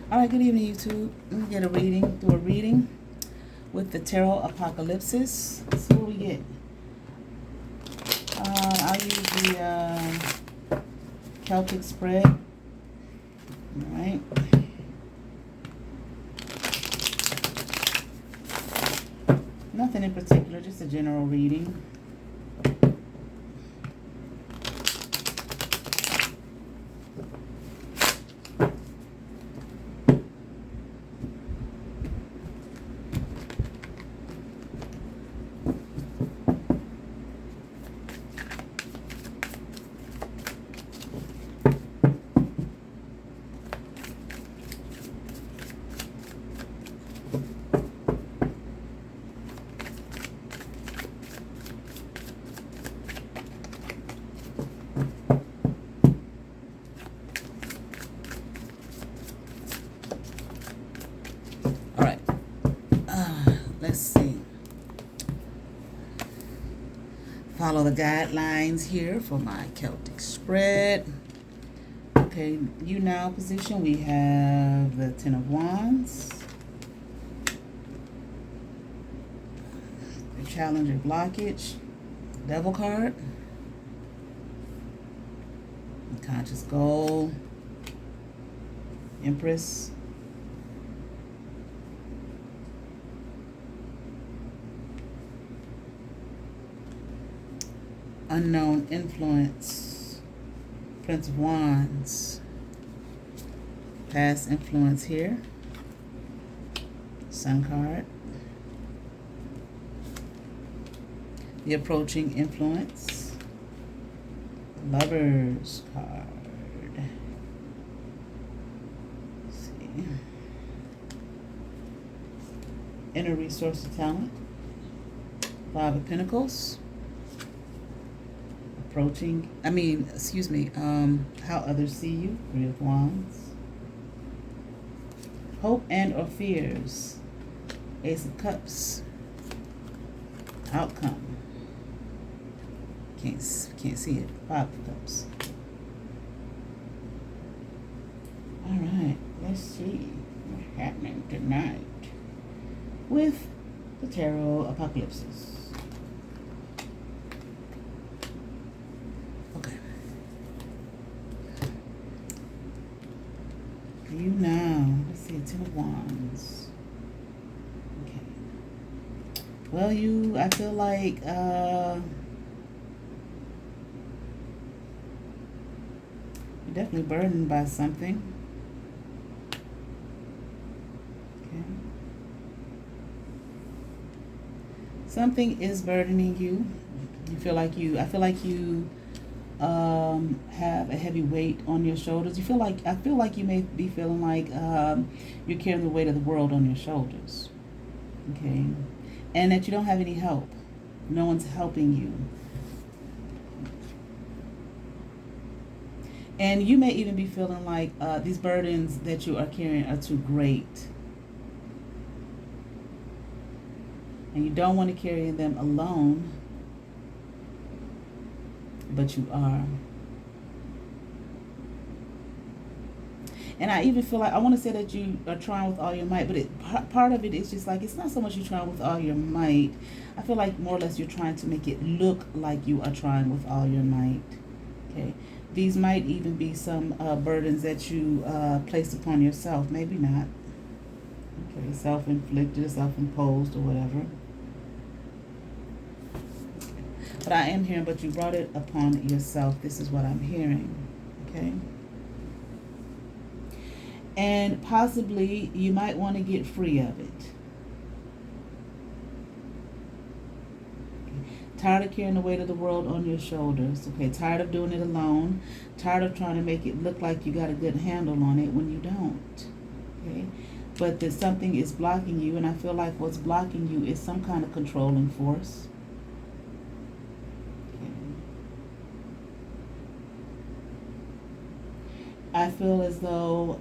All right, good evening, YouTube. Let me get a reading, do a reading with the Tarot Apokalypsis. Let's see what we get. I'll use the Celtic spread. All right. Nothing in particular, just a general reading. Let's see. Follow the guidelines here for my Celtic spread. Okay, you now position. We have the Ten of Wands, the Challenger blockage, Devil card, Conscious Goal, Empress, Unknown Influence, Prince of Wands, Past Influence here, Sun card, the Approaching Influence, Lovers card. Let's see. Inner Resource of Talent, Five of Pentacles, how others see you, Three of Wands, Hope and or fears, Ace of Cups, Outcome, can't see it, Five of Cups. All right, let's see what's happening tonight with the Tarot Apokalypsis. You now, let's see, Ten of Wands. Okay. Well, I feel like, you're definitely burdened by something. Okay. Something is burdening you. I feel like you have a heavy weight on your shoulders. I feel like you may be feeling like you're carrying the weight of the world on your shoulders. Okay, and that you don't have any help. No one's helping you. And you may even be feeling like these burdens that you are carrying are too great. And you don't want to carry them alone. But you are. And I even feel like, I want to say that you are trying with all your might, but part of it is just like, it's not so much you're trying with all your might. I feel like more or less you're trying to make it look like you are trying with all your might. Okay. These might even be some burdens that you placed upon yourself. Maybe not. Okay. Self-inflicted, self-imposed, or whatever. But I am hearing, but you brought it upon yourself. This is what I'm hearing. Okay. And possibly you might want to get free of it. Okay. Tired of carrying the weight of the world on your shoulders. Okay. Tired of doing it alone. Tired of trying to make it look like you got a good handle on it when you don't. Okay. But that something is blocking you, and I feel like what's blocking you is some kind of controlling force. I feel as though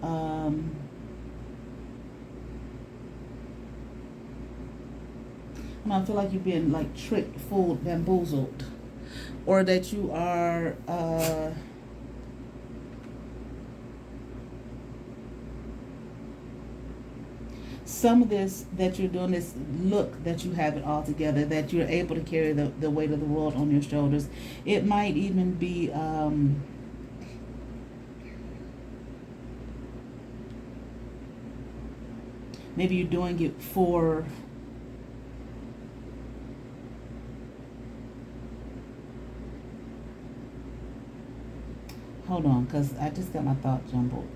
I feel like you're being like tricked, fooled, bamboozled, or that you are some of this that you're doing, this look that you have it all together, that you're able to carry the weight of the world on your shoulders. It might even be maybe you're doing it for hold on, because I just got my thought jumbled.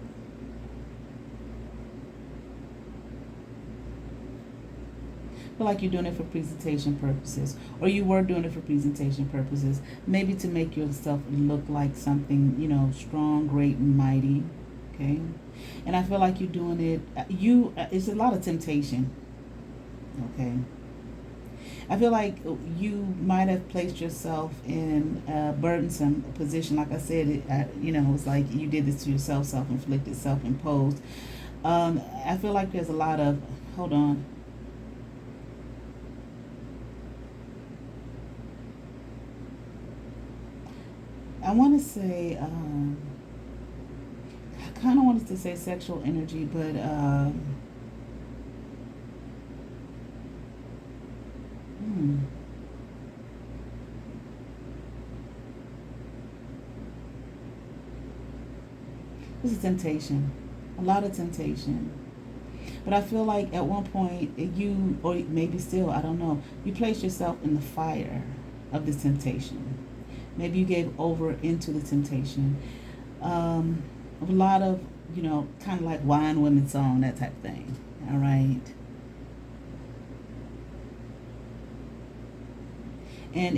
Feel like you're doing it for presentation purposes, or you were doing it for presentation purposes, maybe to make yourself look like something, strong, great, and mighty. Okay, and I feel like you're doing it. It's a lot of temptation. Okay, I feel like you might have placed yourself in a burdensome position. Like I said, it's like you did this to yourself, self-inflicted, self-imposed. I feel like there's a lot of, hold on. I want to say, I kind of wanted to say sexual energy, but hmm, this is temptation, a lot of temptation. But I feel like at one point you, or maybe still, I don't know, you placed yourself in the fire of this temptation. Maybe you gave over into the temptation. A lot of, kind of like wine women song, that type of thing. All right. And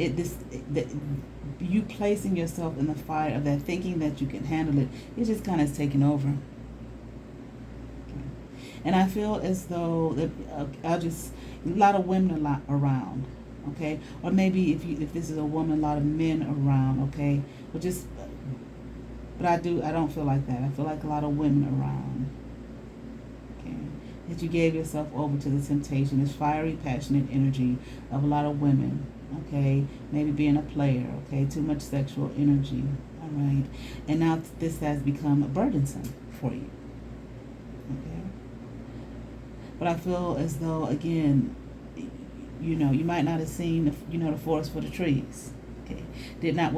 you placing yourself in the fire of that, thinking that you can handle it, it just kind of is taking over. And I feel as though that a lot of women around, okay, or maybe if this is a woman, a lot of men around, okay, but I don't feel like that. I feel like a lot of women around, okay, that you gave yourself over to the temptation, this fiery, passionate energy of a lot of women, okay, maybe being a player, okay, too much sexual energy, all right, and now this has become burdensome for you, okay. But I feel as though, again, you might not have seen the forest for the trees. Okay, did not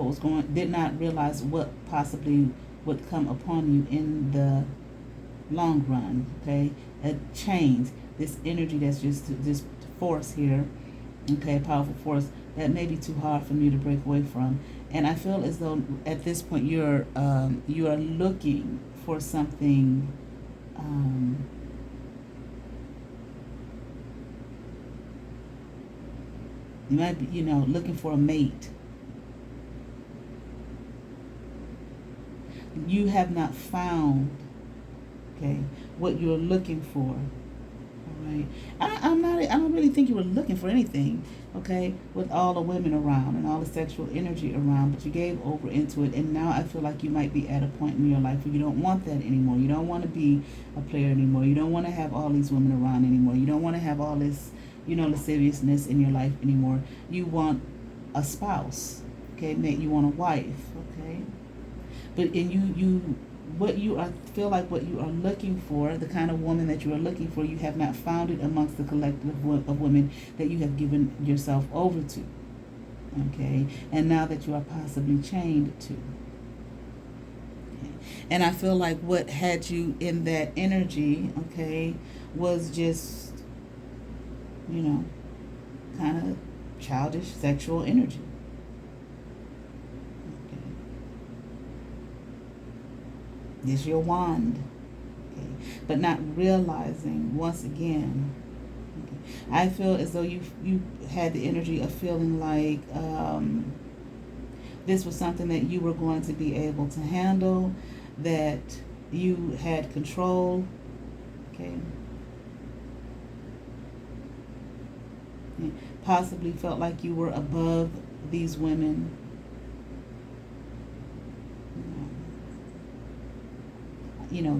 realize what possibly would come upon you in the long run. Okay, a change, this energy that's just this force here. Okay, powerful force that may be too hard for you to break away from. And I feel as though at this point you are looking for something. You might be, looking for a mate. You have not found, okay, what you're looking for. All right. I don't really think you were looking for anything, okay, with all the women around and all the sexual energy around, but you gave over into it, and now I feel like you might be at a point in your life where you don't want that anymore. You don't want to be a player anymore. You don't want to have all these women around anymore. You don't want to have all this, lasciviousness in your life anymore. You want a spouse, okay, mate. You want a wife, okay. But what you feel like what you are looking for, the kind of woman that you are looking for, you have not found it amongst the collective of women that you have given yourself over to, okay. And now that you are possibly chained to. Okay. And I feel like what had you in that energy, okay, was just, kind of childish sexual energy. Okay. It's your wand. Okay. But not realizing, once again, okay, I feel as though you had the energy of feeling like this was something that you were going to be able to handle, that you had control, okay. Possibly felt like you were above these women.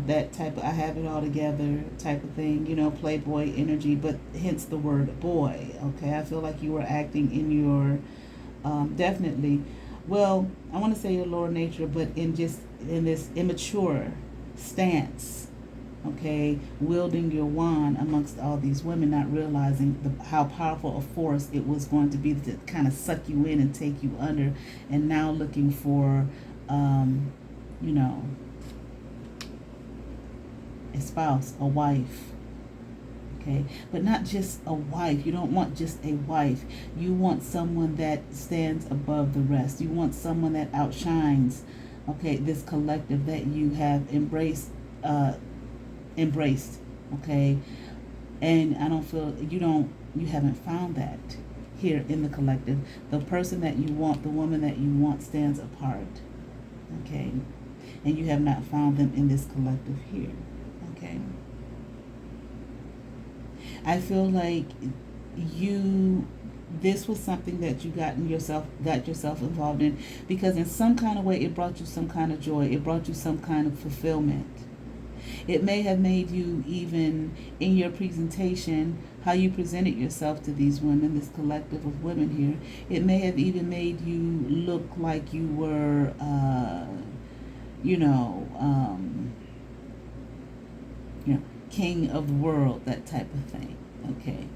That type of I have it all together type of thing, playboy energy, but hence the word boy, okay. I feel like you were acting in your, definitely, well, I want to say your lower nature, but in this immature stance, okay, wielding your wand amongst all these women, not realizing how powerful a force it was going to be to kind of suck you in and take you under, and now looking for, you know, a spouse, a wife. Okay, but not just a wife. You don't want just a wife. You want someone that stands above the rest. You want someone that outshines, okay, this collective that you have embraced, okay? And I don't feel you haven't found that here in the collective. The person that you want, the woman that you want, stands apart, okay? And you have not found them in this collective here, okay? I feel like this was something that you got yourself involved in, because in some kind of way it brought you some kind of joy. It brought you some kind of fulfillment. It may have made you, even in your presentation, how you presented yourself to these women, this collective of women here, it may have even made you look like you were, king of the world, that type of thing, okay?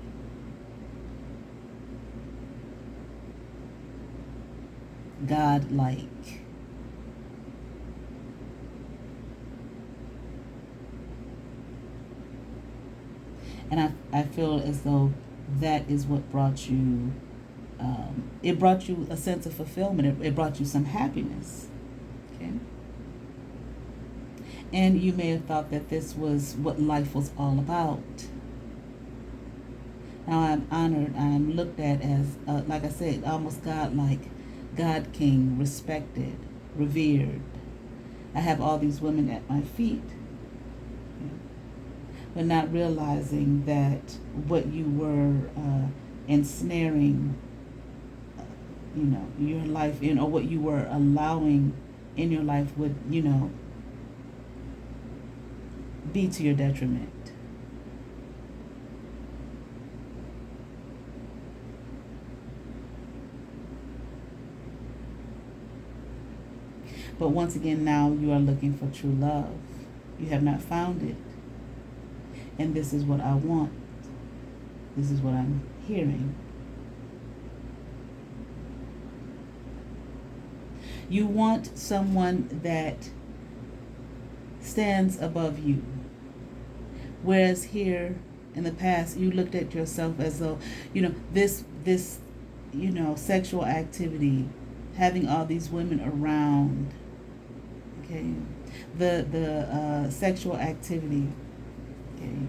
God-like. And I feel as though that is what brought you, it brought you a sense of fulfillment. It brought you some happiness, okay? And you may have thought that this was what life was all about. Now I'm honored. I'm looked at as, like I said, almost God-like, God King, respected, revered. I have all these women at my feet, but not realizing that what you were ensnaring, your life in, or what you were allowing in your life would, be to your detriment. But once again, now you are looking for true love. You have not found it. And this is what I want. This is what I'm hearing. You want someone that stands above you. Whereas here in the past, you looked at yourself as though, this sexual activity, having all these women around, okay, the sexual activity, okay,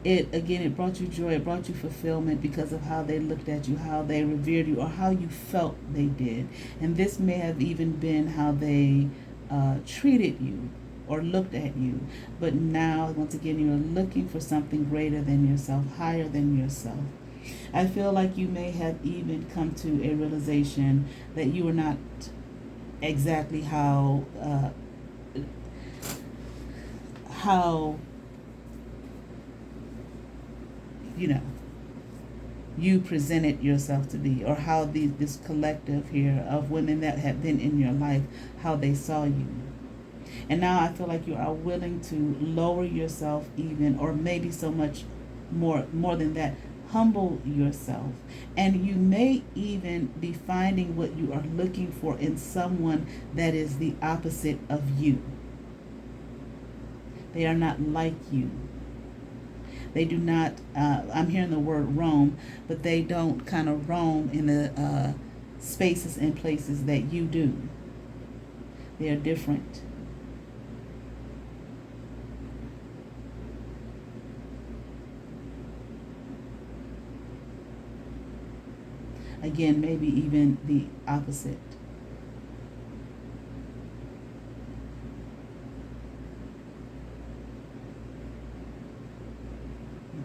it brought you joy, it brought you fulfillment because of how they looked at you, how they revered you, or how you felt they did. And this may have even been how they treated you or looked at you. But now, once again, you're looking for something greater than yourself, higher than yourself. I feel like you may have even come to a realization that you are not exactly how you presented yourself to be, or how this collective here of women that have been in your life, how they saw you. And now I feel like you are willing to lower yourself even, or maybe so much more than that, humble yourself. And you may even be finding what you are looking for in someone that is the opposite of you. They are not like you. They do not, I'm hearing the word roam, but they don't kind of roam in the spaces and places that you do. They are different. Again, maybe even the opposite.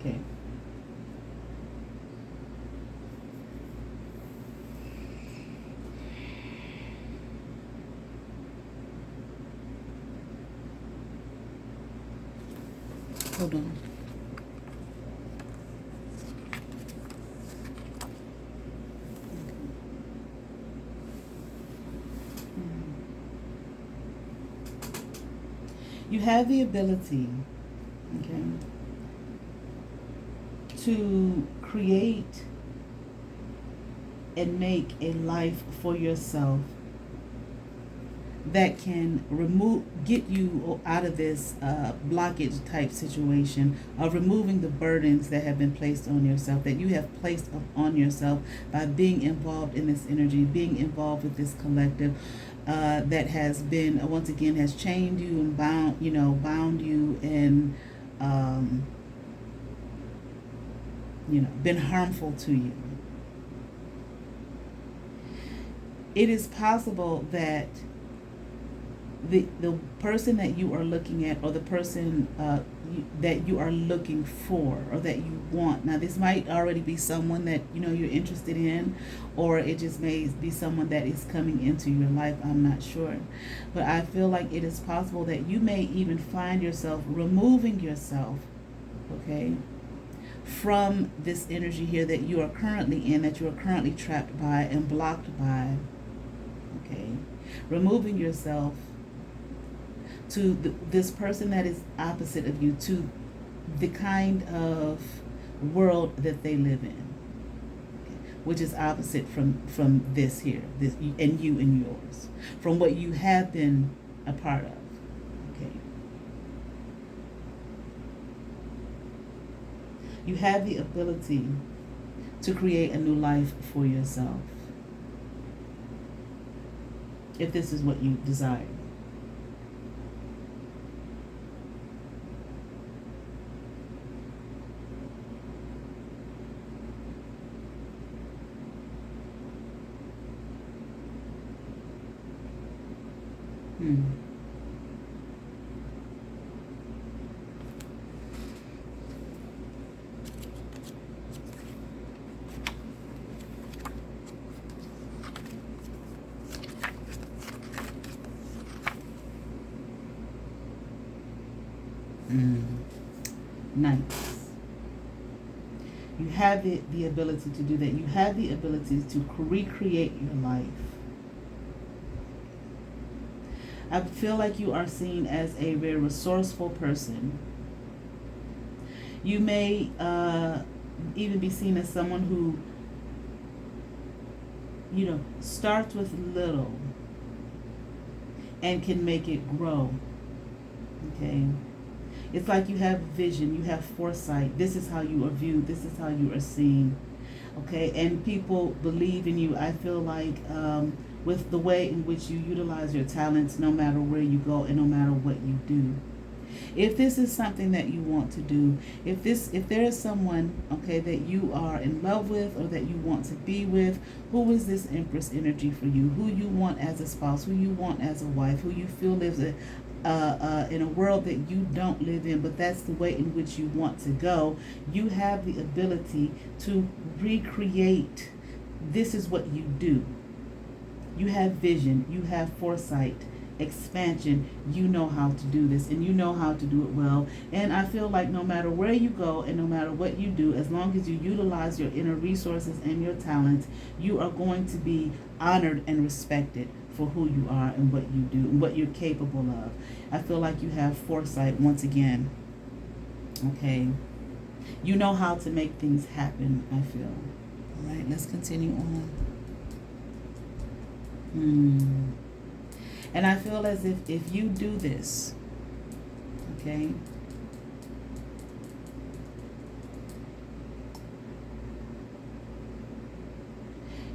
Okay. Hold on. You have the ability, okay, to create and make a life for yourself that can get you out of this blockage type situation of removing the burdens that have been placed on yourself, that you have placed on yourself by being involved in this energy, being involved with this collective that has been, once again, has chained you and bound you and been harmful to you. It is possible that the person that you are looking at, or the person that you are looking for, or that you want. Now, this might already be someone that you're interested in, or it just may be someone that is coming into your life. I'm not sure, but I feel like it is possible that you may even find yourself removing yourself, okay, from this energy here that you are currently in, that you are currently trapped by and blocked by. Okay, removing yourself to this person that is opposite of you, to the kind of world that they live in, okay, which is opposite from this here, this and you and yours, from what you have been a part of. Okay, you have the ability to create a new life for yourself, if this is what you desire. Nice. You have the ability to do that. You have the ability to recreate your life. I feel like you are seen as a very resourceful person. You may even be seen as someone who, starts with little and can make it grow. Okay? It's like you have vision, you have foresight. This is how you are viewed. This is how you are seen. Okay? And people believe in you. I feel like with the way in which you utilize your talents, no matter where you go and no matter what you do. If this is something that you want to do, if there is someone, okay, that you are in love with or that you want to be with, who is this Empress energy for you? Who you want as a spouse? Who you want as a wife? Who you feel lives in a world that you don't live in, but that's the way in which you want to go. You have the ability to recreate. This is what you do. You have vision. You have foresight. Expansion. You know how to do this, and you know how to do it well. And I feel like no matter where you go and no matter what you do, as long as you utilize your inner resources and your talents, you are going to be honored and respected for who you are and what you do and what you're capable of. I feel like you have foresight once again. Okay, you know how to make things happen, I feel. All right, let's continue on. And I feel as if you do this, okay,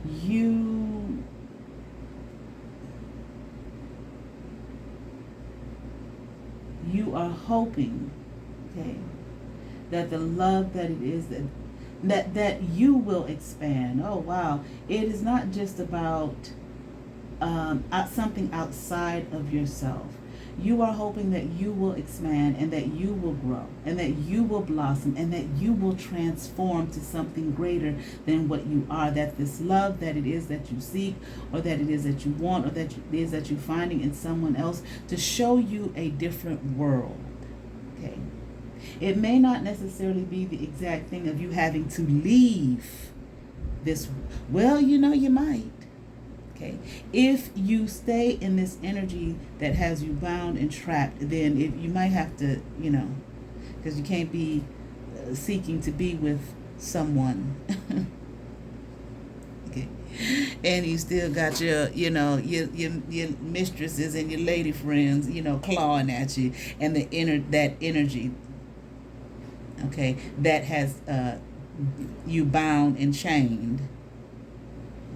you are hoping, okay, that the love that it is that you will expand. Oh wow, it is not just about something outside of yourself. You are hoping that you will expand and that you will grow and that you will blossom and that you will transform to something greater than what you are. That this love that it is that you seek, or that it is that you want, or that it is that you're finding in someone else, to show you a different world. Okay. It may not necessarily be the exact thing of you having to leave this. Well, you might. Okay. If you stay in this energy that has you bound and trapped, then you might have to, because you can't be seeking to be with someone. Okay. And you still got your mistresses and your lady friends, clawing at you, and that energy, okay, that has you bound and chained.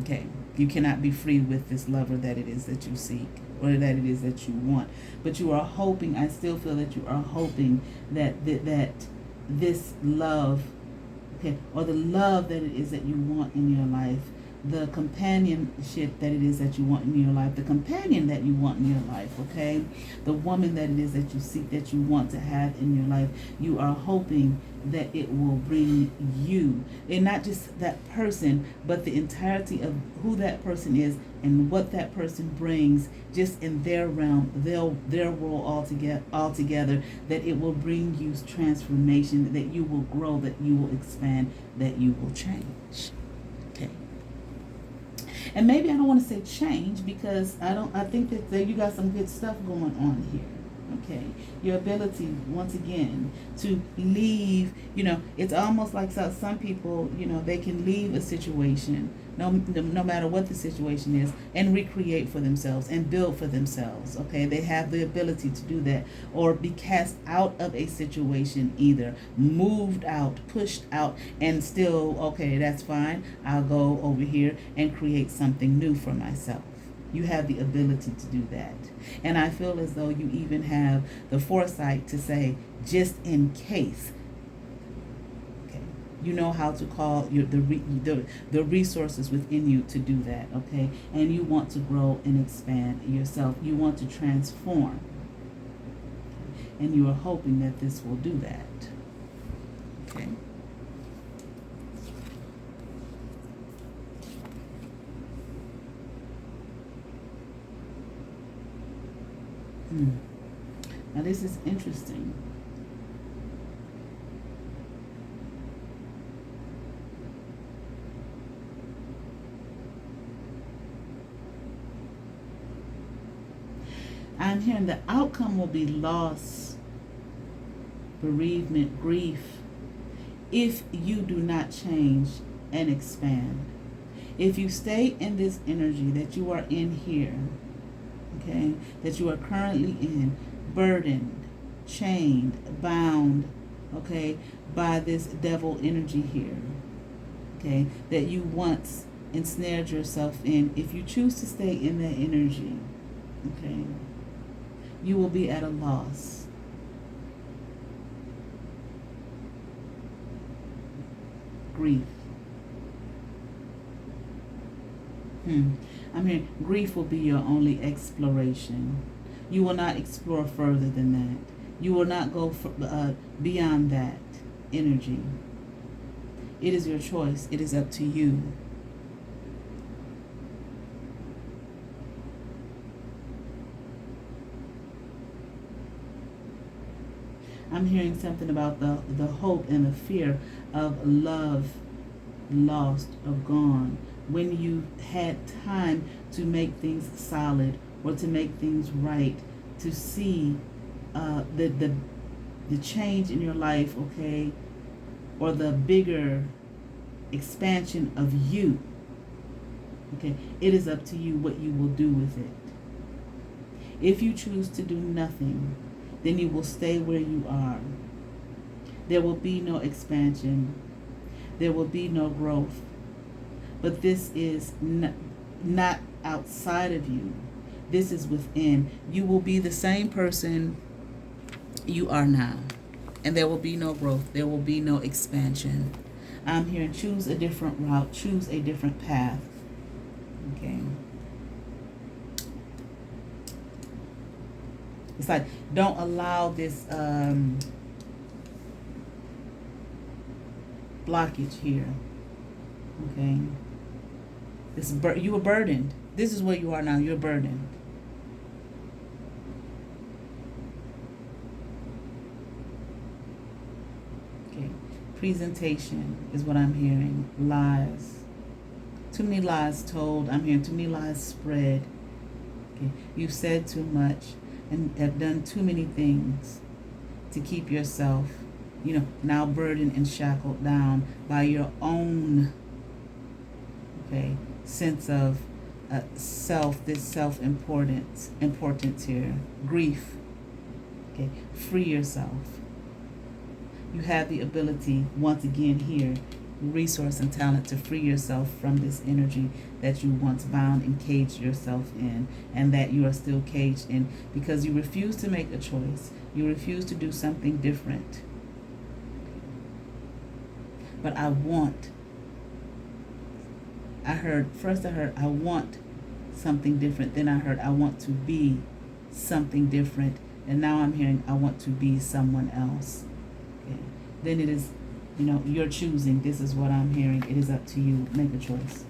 Okay. You cannot be free with this lover that it is that you seek, or that it is that you want. But you are hoping, I still feel that you are hoping that this love, okay, or the love that it is that you want in your life, the companionship that it is that you want in your life, the companion that you want in your life, okay, the woman that it is that you seek, that you want to have in your life, you are hoping that it will bring you, and not just that person, but the entirety of who that person is and what that person brings, just in their realm, their world altogether, that it will bring you transformation, that you will grow, that you will expand, that you will change. Okay. And maybe I don't want to say change, because I think that you got some good stuff going on here. Okay. Your ability, once again, to leave, it's almost like some people, they can leave a situation, no matter what the situation is, and recreate for themselves and build for themselves. Okay. They have the ability to do that, or be cast out of a situation, either moved out, pushed out, and still, okay, that's fine, I'll go over here and create something new for myself. You have the ability to do that. And I feel as though you even have the foresight to say, just in case, okay, you know how to call the resources within you to do that, okay? And you want to grow and expand yourself. You want to transform. And you are hoping that this will do that. Okay? Now this is interesting. I'm hearing the outcome will be loss, bereavement, grief, if you do not change and expand. If you stay in this energy that you are in here, okay, that you are currently in, burdened, chained, bound, okay, by this devil energy here, okay, that you once ensnared yourself in, if you choose to stay in that energy, okay, you will be at a loss. Grief. I'm hearing grief will be your only exploration. You will not explore further than that. You will not go beyond that energy. It is your choice. It is up to you. I'm hearing something about the hope and the fear of love lost or gone. When you had time to make things solid, or to make things right, to see the change in your life, okay, or the bigger expansion of you, okay, it is up to you what you will do with it. If you choose to do nothing, then you will stay where you are. There will be no expansion. There will be no growth. But this is not outside of you. This is within. You will be the same person you are now. And there will be no growth. There will be no expansion. I'm here. Choose a different route. Choose a different path. Okay. It's like, don't allow this blockage here. Okay. You were burdened. This is where you are now. You're burdened. Okay. Presentation is what I'm hearing. Lies. Too many lies told. I'm hearing too many lies spread. Okay. You've said too much and have done too many things to keep yourself, now burdened and shackled down by your own, okay, sense of this importance here, grief. Okay, free yourself. You have the ability, once again here, resource and talent to free yourself from this energy that you once bound and caged yourself in, and that you are still caged in because you refuse to make a choice. You refuse to do something different. But I heard I want something different. Then I heard I want to be something different. And now I'm hearing I want to be someone else. Okay. Then it is, you're choosing. This is what I'm hearing. It is up to you. Make a choice.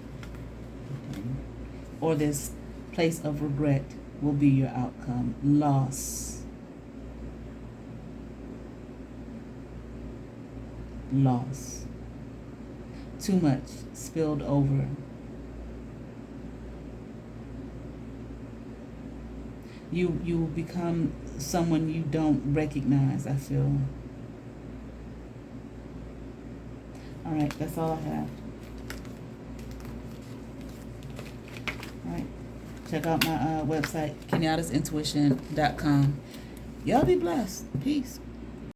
Okay. Or this place of regret will be your outcome. Loss. Too much spilled over. You become someone you don't recognize, I feel. All right, that's all I have. All right, check out my website, kenyattasintuition.com. Y'all be blessed. Peace.